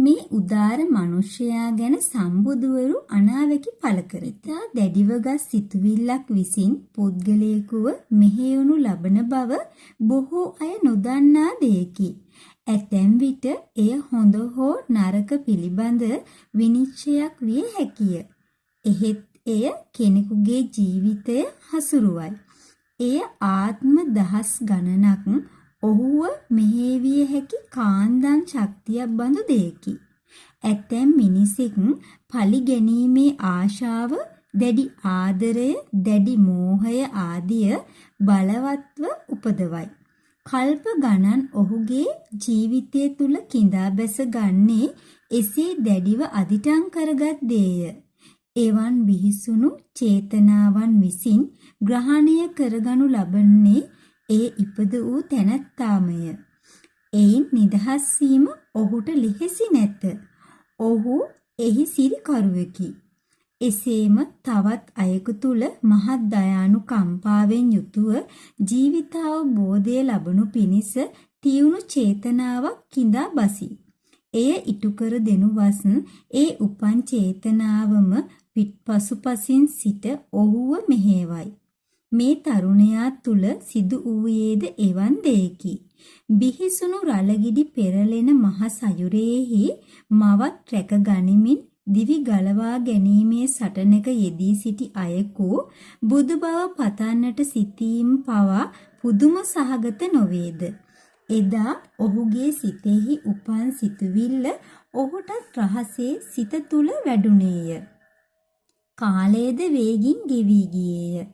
මේ උදාර මනුෂ්‍යයා ගැන සම්බුදුවරු අනාවැකි පළ කරතා දැඩිවගත් සිතුවිල්ලක් විසින් පුද්ගලයෙකුව මෙහෙයවනු ලබන බව බොහෝ අය නොදන්නා දෙයකි. ඇතැම් විට එය හොඳ හෝ නරක පිළිබඳ විනිශ්චයක් විය හැකිය. එහෙත් එය කෙනෙකුගේ ජීවිතය හසුරුවයි. එය ආත්ම දහස් ගණනක් ඔහුව මෙහෙවිය හැකි කාන්දන් ශක්තියක් බඳු දෙයකි. ඇතැම් මිනිසෙක් පලි ගැනීමේ ආශාව, දැඩි ආදරය, දැඩි මෝහය ආදිය බලවත්ව උපදවයි. කල්ප ගණන් ඔහුගේ ජීවිතය තුල කිඳා බැස ගන්නේ එසේ දැඩිව අදිටන් කරගත් දේය. එවන් බිහිසුණු චේතනාවන් විසින් ග්‍රහණය කරගනු ලබන්නේ ඒ ඉපද වූ තැනැත්තාමය. එයින් නිදහස් වීම ඔහුට ලෙහෙසි නැත. ඔහු එහි සිරිකරුවෙකි. එසේම තවත් අයෙකු තුල මහත් දයානුකම්පාවෙන් යුතුව ජීවිතාවබෝධය ලබනු පිණිස තියුණු චේතනාවක් කිඳා බසී. එය ඉටු කර දෙනුවස් ඒ උපන් චේතනාවම පසුපසින් සිට ඔහුව මෙහෙවයි. මේ තරුණයා තුල සිදු වූයේද එවන් දෙයකි. බිහිසුණු රළගිඩි පෙරලෙන මහ සයුරේහි මවත් රැක ගනිමින් දිවි ගලවා ගැනීමේ සටනක යෙදී සිටි අයෙකු බුදු බව පතන්නට සිටීම පවා පුදුම සහගත නොවේද? එදා ඔහුගේ සිතෙහි උපන් සිතුවිල්ල ඔහුටත් රහසේ සිත තුල වැඩුණේය. කාලයේද වේගින් ගෙවි ගියේය.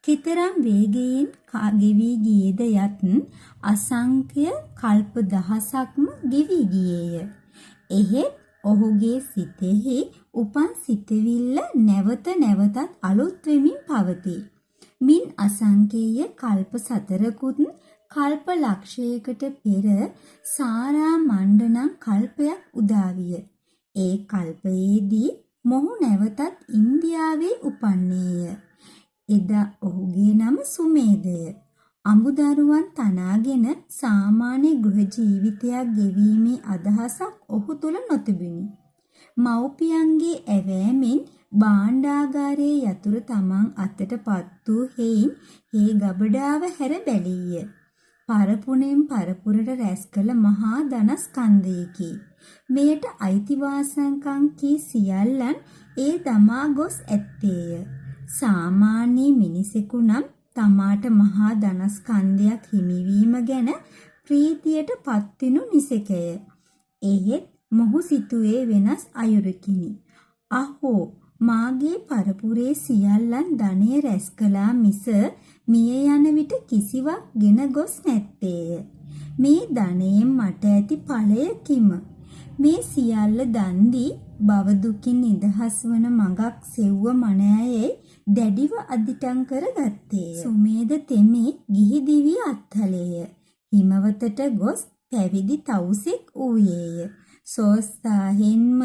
කෙතරම් වේගයෙන් ගෙවි ගියේද යත් අසංඛ්‍ය කල්ප දහසක්ම ගෙවි ගියේය. එහෙත් ඔහුගේ සිතෙහි උපන් සිතවිල්ල නැවත නැවතත් අලුත් වෙමින් පවතී. මින් අසංඛේය කල්ප 4කුත් කල්ප ලක්ෂයකට පෙර සාරා මණ්ඩනම් කල්පයක් උදා විය. ඒ කල්පයේදී මොහු නැවතත් ඉන්දියාවේ උපන්නේය. එදා ඔහුගේ නම සුමේදය. අඹදරුවන් තනාගෙන සාමාන්‍ය ගෘහ ජීවිතයක් ගෙවීමේ අදහසක් ඔහු තුල නොතිබුණි. මව්පියන්ගේ ඇවෑමෙන් භාණ්ඩාගාරයේ යතුරු තමන් අතටපත් වූ හේයින් හේ ගබඩාව හැර බැලීය. පරපුණෙන් පරපුරට රැස් කළ මහා ධනස්කන්ධයකි. මෙයට අයිතිවාසිකම් කී සියල්ලන් ඒ දමා ගොස් ඇත්තේය. සාමාන්‍ය මිනිසෙකු නම් තමාට මහා ධනස්කන්ධයක් හිමිවීම ගැන ප්‍රීතියට පත්වෙනු නිසැකය. එහෙත් මොහු සිතුවේ වෙනස් අයුරකිනි. අහෝ, මාගේ පරපුරේ සියල්ලන් ධනය රැස් කළා මිස මිය යන විට කිසිවක් ගෙන ගොස් නැත්තේය. මේ ධනයෙන් මට ඇති ඵලය කිම? මේ සියල්ල දන් දී භව දුකින් නිදහස් වන මඟක් සෙව්ව මනෑයේ දැඩිව අදිටන් කර ගත්තේය. සුමේද තෙමේ ගිහි දිවිය අත්හලේය. හිමවතට ගොස් පැවිදි තවුසෙක් වූයේය. සෝත්සාහෙන්ම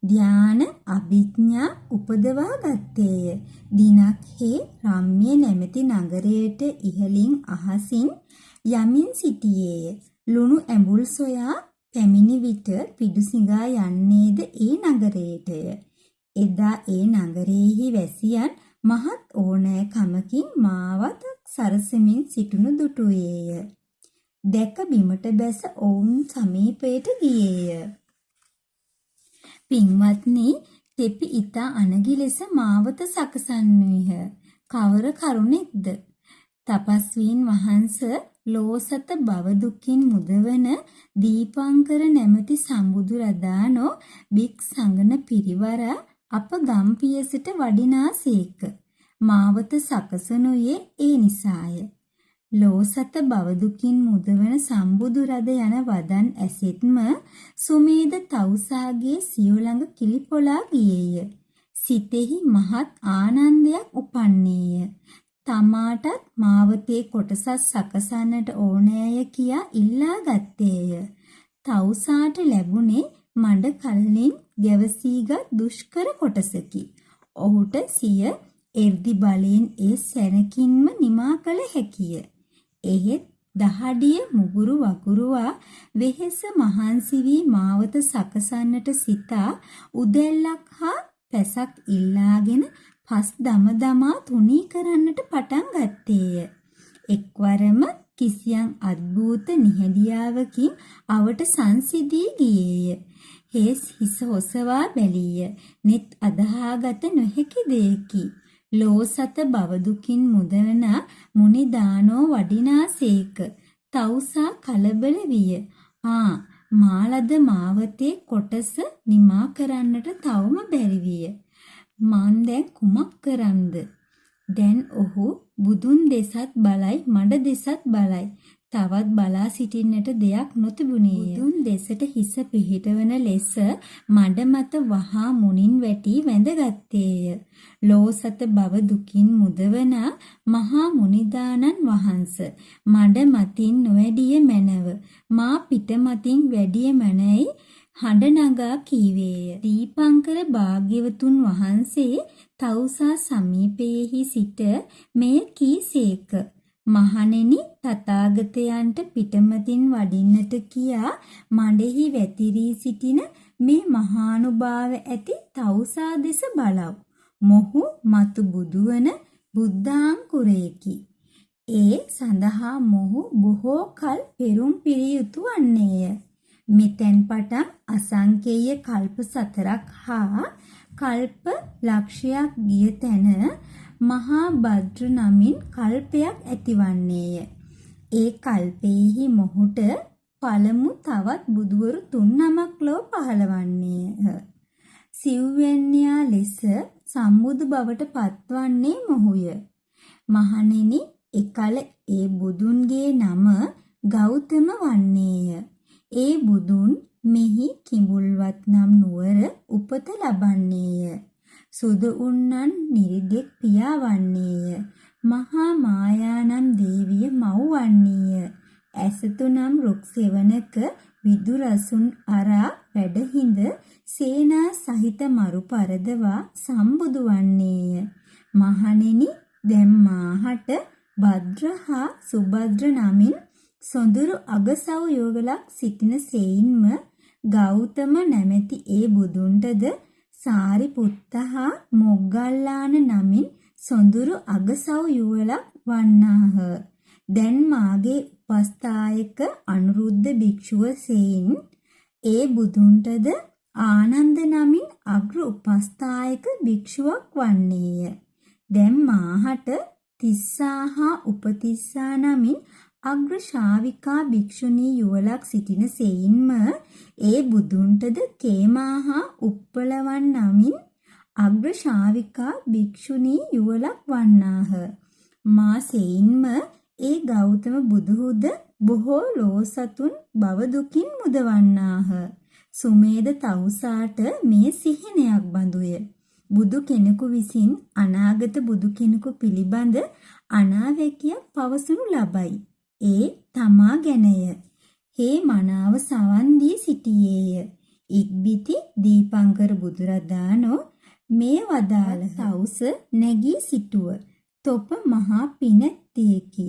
ධ්‍යාන අභිඥා උපදවා ගත්තේය. දිනක් හේ රම්ම්‍ය නැමැති නගරයට ඉහළින් අහසින් යමින් සිටියේය. ලුණු ඇඹුල් සොයා පැමිණි විට පිඩුසිඟා යන්නේද ඒ නගරයටය. එදා ඒ නගරයේහි වැසියන් මහත් ඕනෑකමකින් මාවත සරසමින් සිටුණු දුටුවේය. දැක බිමට බැස ඔවුන් සමීපයට ගියේය. පින්වත්නි, තෙපි ඉතා අනගි ලෙස මාවත සකසන්නේහ. කවර කරුණෙක්ද? තපස්වීන් වහන්ස ලෝසත භව දුකින් මුදවන දීපංකර නැමැති සම්බුදු රදානෝ බික් සංගන පිරිවර අප ගම්පියසට වඩිනාසේක. මාවත සකසනුයේ ඒ නිසාය. ලෝසත භව දුකින් මුදවන සම්බුදු රද යන වදන් ඇසෙත්ම සුමේද තවුසාගේ සියු ළඟ කිලිපොලා ගියේය. සිතෙහි මහත් ආනන්දයක් උපන්නේය. තමාටත් මාවතේ කොටසක් සකසන්නට ඕනෑය කියා ඉල්ලා ගත්තේය. තවුසාට ලැබුණේ මඩ කලින් ගැවසීගත් දුෂ්කර කොටසකි. ඔහුට සිය එර්දි බලයෙන් ඒ සැනකින්ම නිමා කළ හැකිය. එහෙත් දහඩිය මුගුරු වගුරුවා වෙහෙස මහන්සි වී මාවත සකසන්නට සිතා උදැල්ලක් හා පැසක් ඉල්ලාගෙන පස් දමදමා තුනී කරන්නට පටන් ගත්තේය. එක්වරම කිසියම් අද්භූත නිහඬියාවකින් අවට සංසිදී ගියේය. හිස ඔසවා බැලීය. net අදහාගත නොහැකි දෙයකි. ලෝසත බවදුකින් මුදවන මුනිදානෝ වඩිනාසේක. තවුසා කලබල විය. මාලද මාවතේ කොටස නිමා කරන්නට තවම බැරි විය. මන් දැන් කුමක් කරම්ද? දැන් ඔහු බුදුන් දෙසත් බලයි මඩ දෙසත් බලයි. තවත් බලා සිටින්නට දෙයක් නොතිබුණේය. බුදුන් දෙසට හිස පිහිටවන ලෙස මඩ මත වහා මුනින් වැටි වැඳගත්තේය. ලෝසත බව දුකින් මුදවන මහා මුනිදානන් වහන්ස මඩ මතින් නොවැඩිය මැනව මා පිට මතින් වැඩිය මැනයි හඬ නගා කීවේය. දීපංකර භාග්‍යවතුන් වහන්සේ තවුසා සමීපයේහි සිට මෙය කීසේක. මහණෙනි, තථාගතයන්ට පිටමතින් වඩින්නට කියා මඩෙහි වැතිරී සිටින මේ මහානුභාව ඇති තවුසා දෙස බලව්. මොහු මතු බුදුවන බුද්ධාංකුරයකි. ඒ සඳහා මොහු බොහෝ කල් පෙරුම් පිරිය යුතු වන්නේය. මෙතෙන් පටන් අසංකේය කල්ප 4ක් හා කල්ප ලක්ෂයක් ගිය තැන මහා භද්‍ර නමින් කල්පයක් ඇතිවන්නේය. ඒ කල්පයේහි මොහුට පළමු තවත් බුදුවරු 3 නමක් ලොව පහළවන්නේය. සිව්වැන්නියා ලෙස සම්බුදු බවට පත්වන්නේ මොහුය. මහණෙනි, එකල ඒ බුදුන්ගේ නම ගෞතම වන්නේය. ඒ බුදුන් මෙහි කිඹුල්වත් නම් නුවර උපත ලබන්නේය. සුදු උන්නන් නිරිදෙක් පියා වන්නේය. මහා මායා නම් දේවිය මව් වන්නේය. ඇසතු නම් රුක් සෙවණක විදුරසුන් අරා වැඩහිඳ සේනා සහිත මරු පරදවා සම්බුදු වන්නේය. මහණෙනි, දැන් මාහට භද්‍ර හා සුභද්‍ර නමින් සොඳුරු අගසව් යුවලක් සිටින සෙයින්ම ගෞතම නැමැති ඒ බුදුන්ටද සාරිපුත්ත හා මොග්ගල්ලාන නමින් සොඳුරු අගසව් යුවලක් වන්නාහ. දැන් මාගේ උපස්ථායක අනුරුද්ධ භික්ෂුව සෙයින් ඒ බුදුන්ටද ආනන්ද නමින් අග්‍ර උපස්ථායක භික්ෂුවක් වන්නේය. දැන් මාහට තිස්සා හා උපතිස්සා නමින් අග්‍ර ශාවිකා භික්ෂුණී යුවලක් සිටින සෙයින්ම ඒ බුදුන්ටද කේමා හා උප්පලවන් නමින් අග්‍ර ශාවිකා භික්ෂුණී යුවලක් වන්නාහ. මා සෙයින්ම ඒ ගෞතම බුදුහුද බොහෝ ලෝසතුන් බව දුකින් මුදවන්නාහ. සුමේද තවුසාට මේ සිහිනයක් බඳුය. බුදු කෙනෙකු විසින් අනාගත බුදු කෙනෙකු පිළිබඳ අනාවැකියක් පවසනු ලබයි. ඒ තමා ගැනය. හේ මනාව සවන් දී සිටියේය. ඉක්බිති දීපංකර බුදුරදානෝ මේ වදාළ තවුස නැගී සිටුව. තොප මහා පිනැත්තේකි.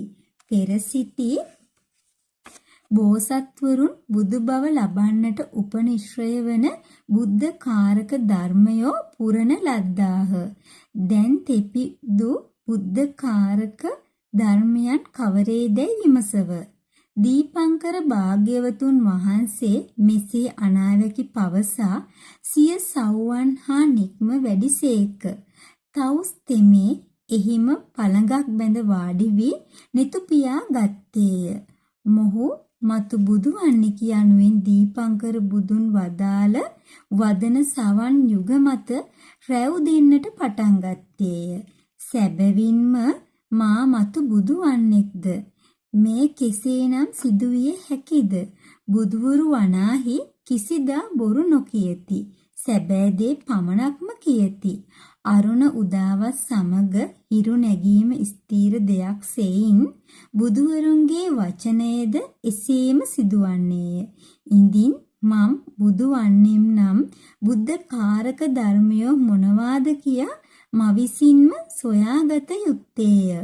පෙර සිටි බෝසත්වරුන් බුදු බව ලබන්නට උපනිශ්‍රය වන බුද්ධ කාරක ධර්මයෝ පුරණ ලද්දාහ. දැන් තෙපිදු බුද්ධ කාරක ධර්මයන් කවරේදැයි විමසව. දීපංකර භාග්‍යවතුන් වහන්සේ මෙසේ අනාවැකි පවසා සිය සව්වන් හා නික්ම වැඩිසේක. තවුස් තෙමේ එහිම පළඟක් බැඳ වාඩි වී නිතුපියා ගත්තේය. මොහු මතු බුදු වන්නේ කියනුවෙන් දීපංකර බුදුන් වදාළ වදන සවන් යුග මත රැව් දෙන්නට පටන් ගත්තේය. සැබවින්ම මා මතු බුදු වන්නේක්ද? මේ කෙසේනම් සිදුවිය හැකිද? බුදුවරු වනාහි කිසිදා බොරු නොකියති. සැබෑ දේ පමණක්ම කියති. අරුණ උදාවත් සමග හිරු නැගීම ස්ථීර දෙයක් සෙයින් බුදුවරුන්ගේ වචනයේද එසේම සිදුවන්නේය. ඉඳින් මම් බුදු වන්නේම් නම් බුද්ධ කාරක ධර්මයෝ මොනවාද කියා මවිසින්ම සොයාගත යුත්තේය.